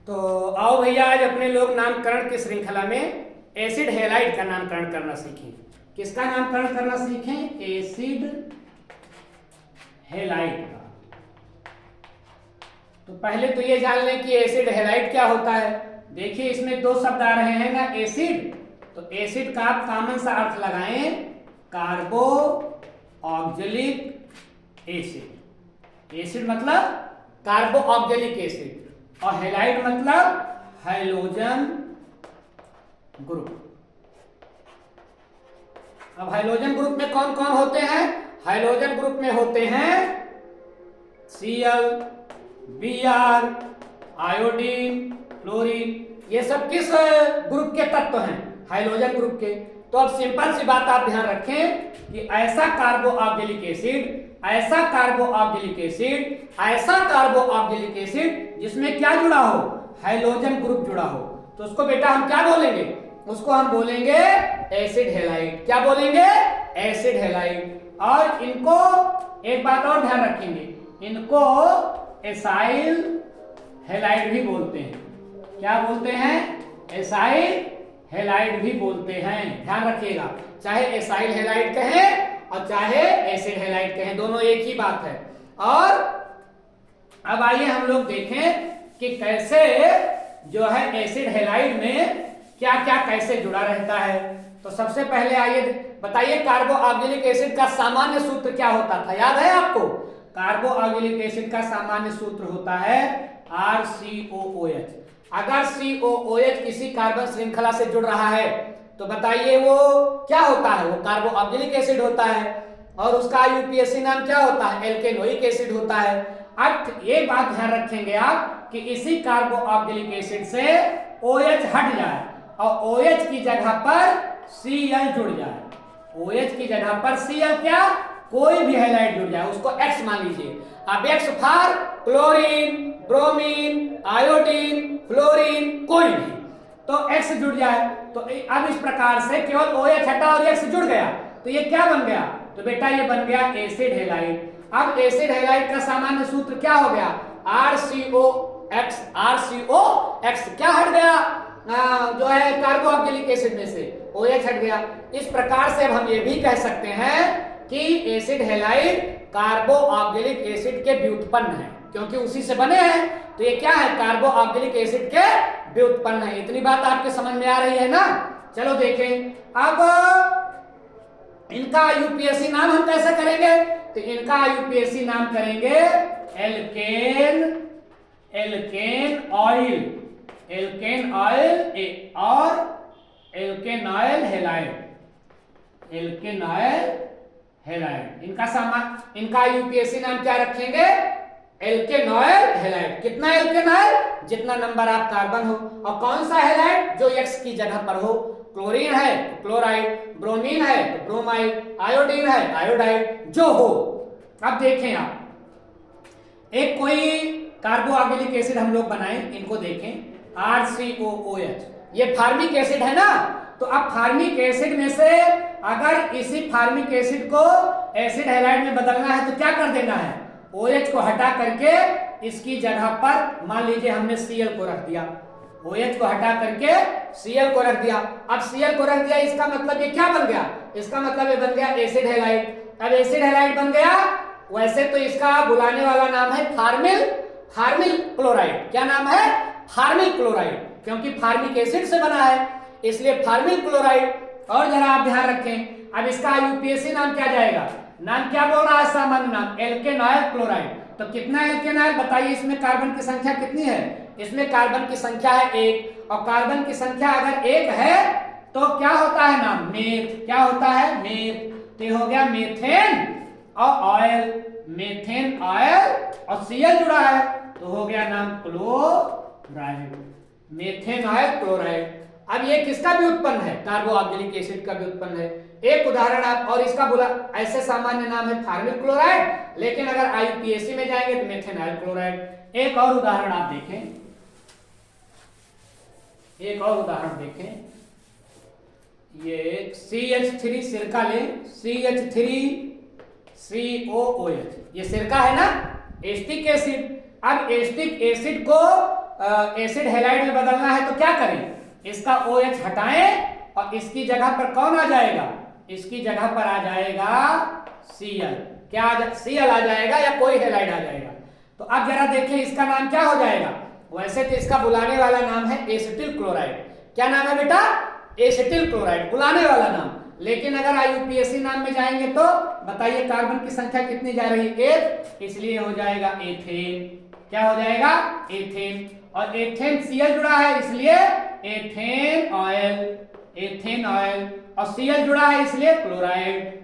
तो आओ भैया, आज अपने लोग नामकरण की श्रृंखला में एसिड हैलाइड का नामकरण करना सीखें। किसका नामकरण करना सीखें? एसिड हैलाइड का। तो पहले तो ये जान लें कि एसिड हैलाइड क्या होता है। देखिए इसमें दो शब्द आ रहे हैं ना, एसिड। तो एसिड का आप कॉमन सा अर्थ लगाएं, कार्बो ऑक्जेलिक एसिड। एसिड मतलब कार्बो ऑक्जेलिक एसिड और हैलाइड मतलब हाइड्रोजन ग्रुप। अब हाइड्रोजन ग्रुप में कौन कौन होते हैं? हाइड्रोजन ग्रुप में होते हैं Cl, Br, आयोडीन, क्लोरीन। ये सब किस ग्रुप के तत्व हैं? हाइड्रोजन ग्रुप के। तो अब सिंपल सी बात आप ध्यान रखें कि ऐसा कार्बो ऑक्जेलिक एसिड, ऐसा कार्बो ऑक्जेलिक एसिड, ऐसा कार्बो ऑक्जेलिक एसिड जिसमें क्या जुड़ा हो? हाइड्रोजन ग्रुप जुड़ा हो, तो उसको बेटा हम क्या बोलेंगे? उसको हम बोलेंगे एसिड हैलाइड। क्या बोलेंगे? Acid halide. और इनको एक बात और ध्यान रखेंगे, इनको एसाइल हैलाइड भी बोलते हैं। क्या बोलते हैं? एसाइल हैलाइड भी बोलते हैं। ध्यान रखिएगा, चाहे एसाइल हैलाइड कहें और चाहे एसिड हैलाइड कहें, दोनों एक ही बात है। और अब आइए हम लोग देखें कि कैसे जो है एसिड हैलाइड में क्या क्या कैसे जुड़ा रहता है। तो सबसे पहले आइए बताइए, कार्बो ऑक्जेलिक एसिड का सामान्य सूत्र क्या होता था? याद है आपको? कार्बो ऑक्जेलिक एसिड का सामान्य सूत्र होता है RCOOH। अगर COOH किसी कार्बन श्रृंखला से जुड़ रहा है तो बताइए वो क्या होता है? वो कार्बो ऑक्जेलिक एसिड होता है। और उसका IUPAC नाम क्या होता है? एल्केनोइक एसिड होता है। अब ये बात ध्यान रखेंगे आप कि इसी कार्बो ऑक्जेलिक एसिड से OH हट जाए और OH की जगह पर Cl जुड़ जाए। OH की जगह पर Cl क्या? कोई भी हैलाइड जुड़ जाए, उसको X मान लीजिए। अब X for chlorine, bromine, iodine, fluorine, कोई भी, तो X जुड़ जाए। तो अब इस प्रकार से केवल OH हटा और X जुड़ गया, तो ये क्या बन गया? तो बेटा ये बन गया एसिड हैलाइड। अब एसिड हैलाइड का सामान्य सूत्र क्या हो गया? RCOX। RCOX क्या हट गया? जो है कार्बो ऑक्जेलिक एसिड में से OH हट गया। इस प्रकार से अब हम ये भी कह सकते हैं कि एसिड हैलाइड कार्बो ऑक्जेलिक एसिड के व्युत्पन्न है, क्योंकि उसी से बने हैं। तो ये क्या है? कार्बो ऑक्जेलिक एसिड के व्युत्पन्न है। इतनी बात आपके समझ में आ रही है ना? चलो देखें अब इनका IUPAC नाम हम कैसे करेंगे? तो इनका IUPAC नाम करेंगे एल्केन ऑयल। एल्केन ऑयल और एल्केनॉयल हैलाइड। एल्केनॉयल हैलाइड इनका IUPAC नाम क्या रखेंगे? एल्केनॉयल हैलाइड। कितना एल्केनॉयल? जितना नंबर आप कार्बन हो। और कौन सा हैलाइड? जो X की जगह पर हो। क्लोरीन है तो क्लोराइड, ब्रोमीन है तो ब्रोमाइड, आयोडीन है आयोडाइड, जो हो। अब देखें आप, एक कोई कार्बो ऑक्जेलिक एसिड हम लोग बनाएं, इनको देखें RCOOH। ये फार्मिक एसिड है ना? तो अब फार्मिक एसिड में से अगर इसी फार्मिक एसिड को एसिड हैलाइड में बदलना है तो क्या कर देना है? OH को हटा करके इसकी जगह पर मान लीजिए हमने Cl को रख दिया। OH को हटा करके Cl को रख दिया। अब Cl को रख दिया, इसका मतलब ये क्या बन गया? इसका मतलब ये बन गया एसिड हैलाइड। अब एसिड हैलाइड बन गया, वैसे तो इसका बुलाने वाला नाम है फार्मिल क्लोराइड। क्या नाम है? फार्मिल क्लोराइड, क्योंकि फार्मिक एसिड से बना है, इसलिए फार्मिल क्लोराइड। और जरा आप ध्यान रखें, अब इसका IUPAC नाम क्या जाएगा? नाम क्या बोल रहा है? सामान्य नाम एल्केनॉयल क्लोराइड। तो कितना एल्केनॉयल बताइए? इसमें कार्बन की संख्या कितनी है? इसमें कार्बन की संख्या है 1, और कार्बन की संख्या अगर 1 है तो क्या होता है नाम? मेथ। क्या होता है? मेथ। तो हो गया मेथेन और ऑयल, मेथेन ऑयल और Cl जुड़ा है तो हो गया नाम क्लोराइड, मेथेन ऑयल क्लोराइड। अब ये किसका भी उत्पन्न है? कार्बो ऑक्जेलिक एसिड का भी उत्पन्न है। एक उदाहरण आप, और इसका बोला ऐसे सामान्य नाम है फार्मिल क्लोराइड, लेकिन अगर IUPAC में जाएंगे तो मेथेनॉयल क्लोराइड। एक और उदाहरण आप देखें, एक और उदाहरण देखें, ये CH3 सिरका लें, CH3COOH, ये सिरका है ना, एस्टिक एसिड। अब एस्टिक एसिड को एसिड हैलाइड में बदलना है तो क्या करें, इसका OH हटाएं और इसकी जगह पर कौन आ जाएगा, इसकी जगह पर आ जाएगा Cl। क्या Cl आ जाएगा या कोई हैलाइड आ जाएगा। तो अब जरा देखिए इसका नाम क्या हो जाएगा। वैसे तो इसका बुलाने वाला नाम है एसिटिल क्लोराइड। क्या नाम है बेटा, एसिटिल क्लोराइड, बुलाने वाला नाम। लेकिन अगर IUPAC नाम में जाएंगे तो बताइए कार्बन की संख्या कितनी जा रही है, 8, इसलिए हो जाएगा एथेन। क्या हो जाएगा, एथेन। और एथेन Cl जुड़ा है इसलिए एथेन ऑयल, एथेन ऑयल। और Cl जुड़ा है इसलिए क्लोराइड।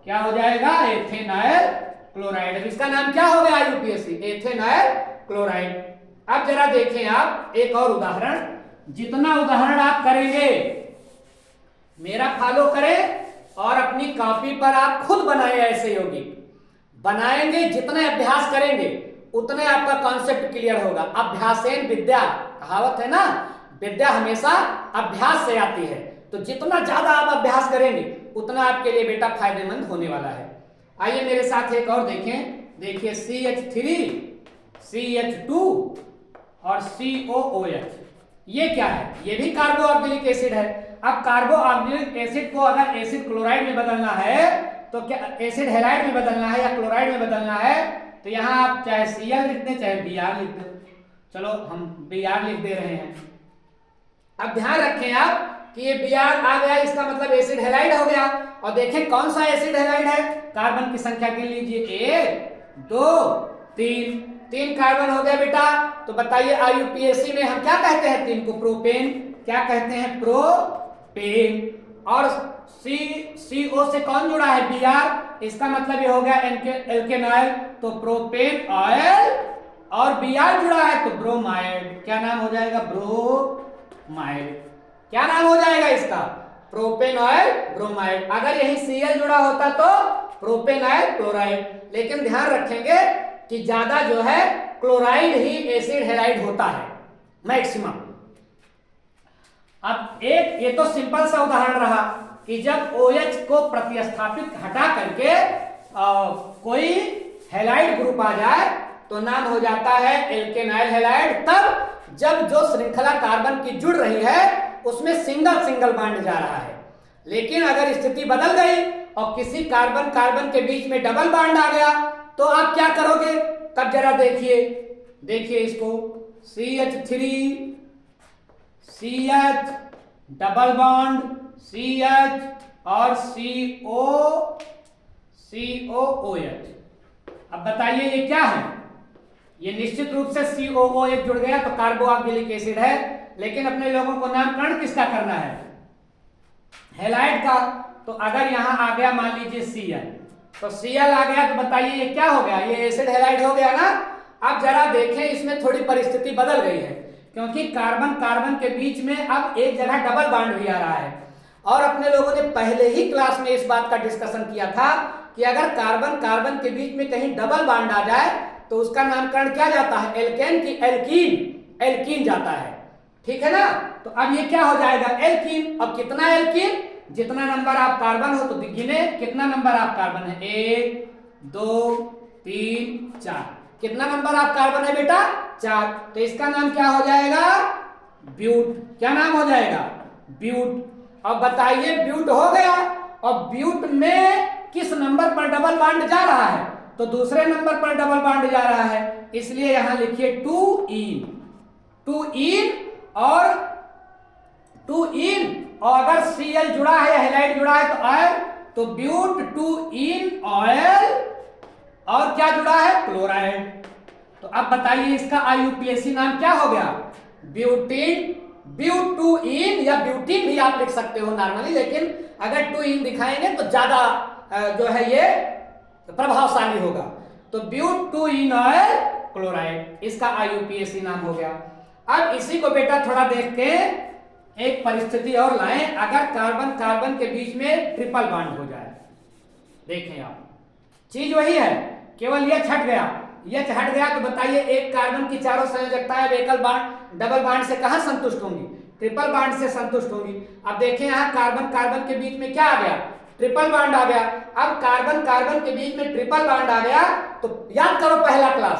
क्या हो जाएगा, एथेनॉयल क्लोराइड। अब इसका नाम क्या हो गया IUPAC, एथेनॉयल क्लोराइड। अब जरा देखें आप एक और उदाहरण। जितना उदाहरण आप करेंगे मेरा फॉलो करें और अपनी कॉपी पर आप खुद बनाएं। ऐसे यौगिक बनाएंगे, जितने अभ्यास करेंगे उतने आपका कॉन्सेप्ट क्लियर होगा। अभ्यासेन विद्या, कहावत है ना, विद्या हमेशा अभ्यास से आती है। तो जितना ज्यादा आप अभ्यास करेंगे उतना आपके लिए बेटा फायदेमंद होने वाला है। आइए मेरे साथ एक और देखें। देखिए CH3, CH2 और COOH, ये क्या है, ये भी कार्बोऑक्सिलिक एसिड है। अब कार्बोऑक्सिलिक एसिड को अगर एसिड क्लोराइड में बदलना है तो क्या, एसिड हैलाइड में बदलना है या क्लोराइड में बदलना है, तो यहाँ आप चाहे Cl लिख दें चाहे Br लिख दें। चलो हम Br लिख दे रहे हैं। अब ध्यान रखें आप कि ये Br आ गया, इसका मतलब एसिड हैलाइड हो गया। और देखें कौन सा एसिड हैलाइड है, कार्बन की संख्या गिन लीजिए, 1 2 3, 3 कार्बन हो गया बेटा। तो बताइए IUPAC में हम क्या कहते हैं 3 को, प्रोपेन। क्या कहते हैं, प्रोपेन। और CO से कौन जुड़ा है, Br, इसका मतलब ये हो गया एल्केनॉयल, तो प्रोपेन ऑयल। और Br जुड़ा है तो ब्रोमाइड। क्या नाम हो जाएगा, ब्रोमाइड। क्या नाम हो जाएगा इसका, प्रोपेन ऑयल ब्रोमाइड। अगर यही Cl जुड़ा होता तो प्रोपेन ऑयल क्लोराइड। लेकिन ध्यान रखेंगे कि ज्यादा जो है क्लोराइड ही एसिड हैलाइड होता है, मैक्सिमम। अब एक ये तो सिंपल सा उदाहरण रहा कि जब OH को प्रतिस्थापित हटा करके कोई हैलाइड ग्रुप आ जाए तो नाम हो जाता है एल्केनाइल हैलाइड। तब जब जो श्रृंखला कार्बन की जुड़ रही है उसमें सिंगल सिंगल बॉन्ड जा रहा है। लेकिन अगर स्थिति बदल गई और किसी कार्बन कार्बन के बीच में डबल बॉन्ड आ गया तो आप क्या करोगे, तब जरा देखिए इसको, CH3 CH double bond CH और COOH। अब बताइए ये क्या है, ये निश्चित रूप से COOH जुड़ गया तो कार्बोऑक्सिलिक एसिड है। लेकिन अपने लोगों को नामकरण किसका करना है, हैलाइड का। तो अगर यहां आ गया मान लीजिए Cl, तो Cl आ गया तो बताइए ये क्या हो गया, ये एसिड हैलाइड हो गया ना। अब जरा देखें इसमें थोड़ी परिस्थिति बदल गई है, क्योंकि कार्बन कार्बन के बीच में अब एक जगह डबल बॉन्ड भी आ रहा है। और अपने लोगों ने पहले ही क्लास में इस बात का डिस्कशन किया था कि अगर कार्बन कार्बन के बीच में कहीं डबल बॉन्ड आ जाए तो उसका नामकरण क्या जाता है, एल्केन की एल्कीन जाता है, ठीक है ना। तो अब ये क्या हो जाएगा, एल्कीन। अब कितना एल्कीन, जितना नंबर आप कार्बन हो तो गिने, कितना नंबर आप कार्बन है, 1 2 3 4। कितना नंबर आप कार्बन है बेटा, 4। तो इसका नाम क्या हो जाएगा, ब्यूट। क्या नाम हो जाएगा, ब्यूट। अब बताइए ब्यूट हो गया और ब्यूट में किस नंबर पर डबल बॉन्ड जा रहा है, तो दूसरे नंबर पर डबल बॉन्ड जा रहा है, इसलिए यहां लिखिए 2 इन और 2 इन। और अगर Cl जुड़ा है या हैलाइड जुड़ा है तो ऑयल, तो ब्यूट 2 इन ऑयल। और क्या जुड़ा है, क्लोराइड। तो अब बताइए इसका IUPAC नाम क्या हो गया, ब्यूटीन। ब्यूट 2 इन या ब्यूटीन भी आप लिख सकते हो नॉर्मली, लेकिन अगर 2 इन दिखाएंगे तो ज्यादा जो है ये प्रभावशाली होगा। तो ब्यूट 2 इन ऑयल क्लोराइड, इसका IUPAC नाम हो गया। अब इसी को बेटा थोड़ा देख के एक परिस्थिति और लाएं, अगर कार्बन कार्बन के बीच में ट्रिपल बॉन्ड हो जाए। देखें आप, चीज वही है, केवल यह हट गया, यह हट गया तो बताइए एक कार्बन की चारों संयोजकताएं एकल बॉन्ड डबल बॉन्ड से कहां संतुष्ट होंगी, ट्रिपल बॉन्ड से संतुष्ट होंगी। अब देखें यहां कार्बन कार्बन के बीच में क्या आ गया, ट्रिपल बॉन्ड आ गया। अब कार्बन कार्बन के बीच में ट्रिपल बॉन्ड आ गया तो याद करो पहला क्लास,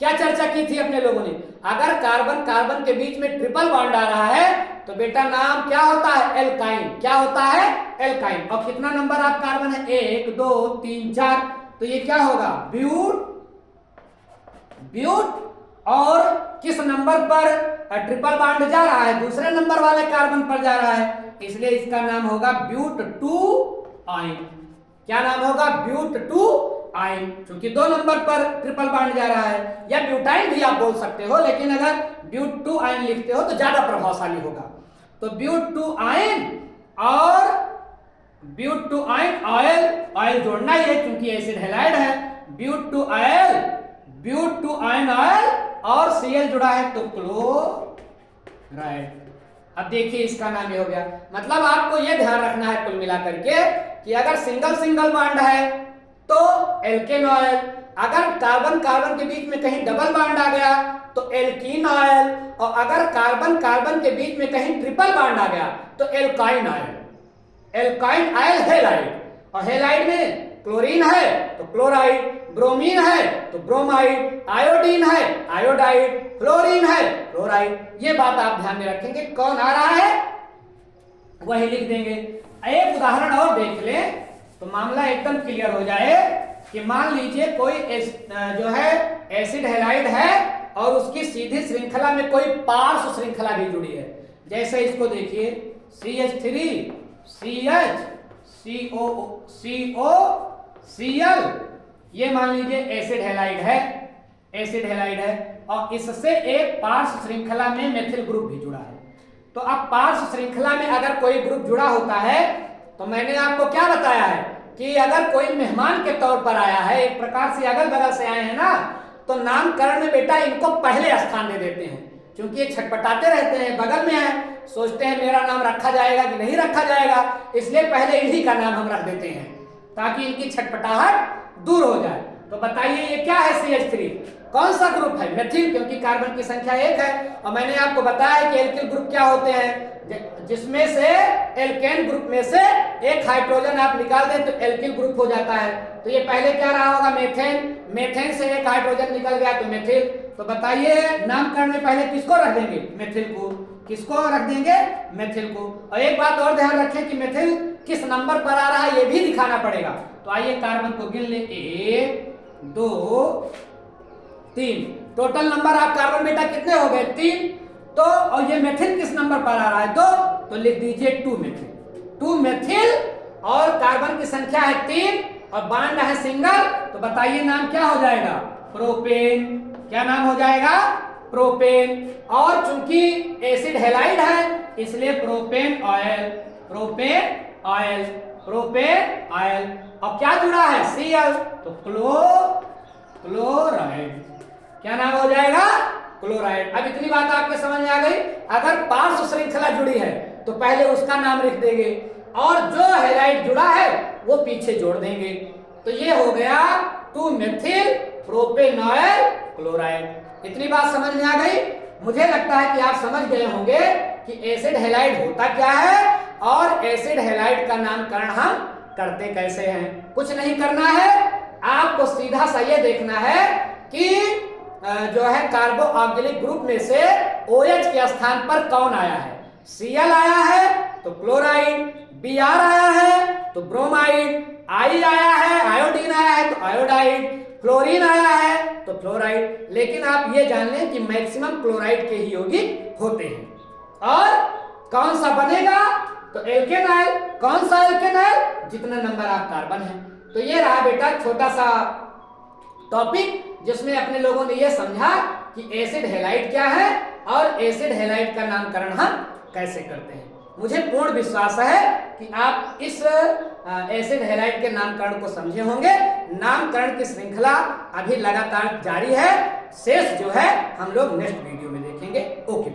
क्या चर्चा की थी अपने लोगों ने? अगर कार्बन कार्बन के बीच में ट्रिपल बॉन्ड आ रहा है तो बेटा नाम क्या होता है? एल्काइन। क्या होता है? एल्काइन। और कितना नंबर आप कार्बन है? 1 2 3 4, तो ये क्या होगा? ब्यूट। ब्यूट। और किस नंबर पर ट्रिपल बॉन्ड जा रहा है? दूसरे नंबर वाले कार्बन पर जा रहा है, इसलिए इसका नाम होगा ब्यूट 2 आइन। क्या नाम होगा? ब्यूट 2 आइन, क्योंकि 2 नंबर पर ट्रिपल बॉन्ड जा रहा है। या ब्यूटाइन भी आप बोल सकते हो, लेकिन अगर ब्यूट 2 आइन लिखते हो तो ज्यादा प्रभावशाली होगा। तो ब्यूट 2 आइन और ब्यूट 2 आइन ऑयल, ऑयल जोड़ना ही है क्योंकि एसिड हैलाइड है। ब्यूट 2 ऑयल, ब्यूट 2 आइन ऑयल और Cl जुड़ा है तो क्लोराइड। अब देखिए इसका नाम ये हो गया। मतलब आपको ये ध्यान रखना है कुल मिलाकर के कि अगर सिंगल सिंगल बॉन्ड है तो एल्केन ऑयल, अगर कार्बन कार्बन के बीच में कहीं डबल बॉन्ड आ गया तो एल्कीन ऑयल, और अगर कार्बन कार्बन के बीच में कहीं ट्रिपल बॉन्ड आ गया तो alkyne oil. Alkyne oil halide, और हैलाइड में क्लोरीन है तो क्लोराइड, ब्रोमीन है तो ब्रोमाइड, आयोडीन है आयोडाइड, फ्लोरीन है फ्लोराइड। ये बात आप ध्यान में रखेंगे, कौन आ रहा है वही लिख देंगे। एक उदाहरण और देख लें तो मामला एकदम क्लियर हो जाए कि मान लीजिए कोई जो है एसिड हैलाइड है और उसकी सीधी श्रृंखला में कोई पार्श्व श्रृंखला भी जुड़ी है। जैसे इसको देखिए CH3 CH CO Cl, ये मान लीजिए एसिड हैलाइड है, एसिड हैलाइड है, और इससे एक पार्श्व श्रृंखला में मेथिल ग्रुप भी जुड़ा है। तो अब पार्श्व श्रृंखला में अगर कोई ग्रुप जुड़ा होता है तो मैंने आपको क्या बताया है कि अगर कोई मेहमान के तौर पर आया है, एक प्रकार से अगल बगल से आए हैं ना, तो नामकरण में बेटा इनको पहले स्थान दे देते हैं, क्योंकि ये छटपटाते रहते हैं, बगल में है, सोचते हैं मेरा नाम रखा जाएगा कि नहीं रखा जाएगा, इसलिए पहले इन्हीं का नाम हम रख देते हैं ताकि इनकी छटपटाहट दूर हो जाए। तो बताइए ये क्या है? CH3 कौन सा ग्रुप है? मेथिल, क्योंकि कार्बन की संख्या 1 है। और मैंने आपको बताया कि एल्किल ग्रुप क्या होते हैं, जिसमें से एल्केन ग्रुप में से एक हाइड्रोजन आप निकाल दें तो एल्किल ग्रुप हो जाता है। तो ये पहले क्या रहा होगा? मेथेन। मेथेन से एक हाइड्रोजन निकल गया तो मेथिल। तो बताइए नामकरण में पहले किसको रख देंगे? मेथिल को। किसको रख देंगे? मेथिल को। और एक बात और ध्यान रखें कि मेथिल किस नंबर पर आ रहा है ये भी दिखाना पड़ेगा। तो आइए कार्बन को गिन ले, 1 2 3, टोटल नंबर आप कार्बन बेटा कितने हो गए? 3। तो और ये मेथिल किस नंबर पर आ रहा है? 2, तो लिख दीजिए 2 मेथिल। 2 मेथिल और कार्बन की संख्या है 3 और बॉन्ड है सिंगल, तो बताइए नाम क्या हो जाएगा? प्रोपेन। क्या नाम हो जाएगा? प्रोपेन। और चूंकि एसिड हैलाइड है इसलिए propane oil, propane oil, propane oil. और क्या जुड़ा है? Cl, तो क्लोराइड। क्या नाम हो जाएगा? क्लोराइड। अब इतनी बात आपके समझ में आ गई। अगर पार्श्व श्रृंखला जुड़ी है तो पहले उसका नाम लिख देंगे और जो हैलाइड जुड़ा है वो पीछे जोड़ देंगे। तो ये हो गया 2 मेथिल प्रोपेनॉयल क्लोराइड। इतनी बात समझ में आ गई। मुझे लगता है कि आप समझ गए होंगे कि एसिड हैलाइड होता क्या है और एसिड हैलाइड का नामकरण हम करते कैसे हैं। कुछ नहीं करना है, आपको सीधा सा ये देखना है कि जो है कार्बो ऑक्जेलिक ग्रुप में से OH के स्थान पर कौन आया है। Cl आया है तो क्लोराइड, Br आया है तो ब्रोमाइड, I आया है, आयोडीन आया है तो आयोडाइड, फ्लोरीन आया है तो फ्लोराइड। लेकिन आप ये जान लें कि मैक्सिमम क्लोराइड के ही यौगिक होते हैं। और कौन सा बनेगा? तो एल्केन आयल। कौन सा एल्केन आयल? जितना नंबर आप कार्बन है। तो ये रहा बेटा छोटा सा टॉपिक जिसमें अपने लोगों ने ये समझा कि एसिड हैलाइड क्या है और एसिड हैलाइड का नामकरण हम कैसे करते हैं। मुझे पूर्ण विश्वास है कि आप इस एसिड हैलाइड के नामकरण को समझे होंगे। नामकरण की श्रृंखला अभी लगातार जारी है, शेष जो है हम लोग नेक्स्ट वीडियो में देखेंगे। ओके।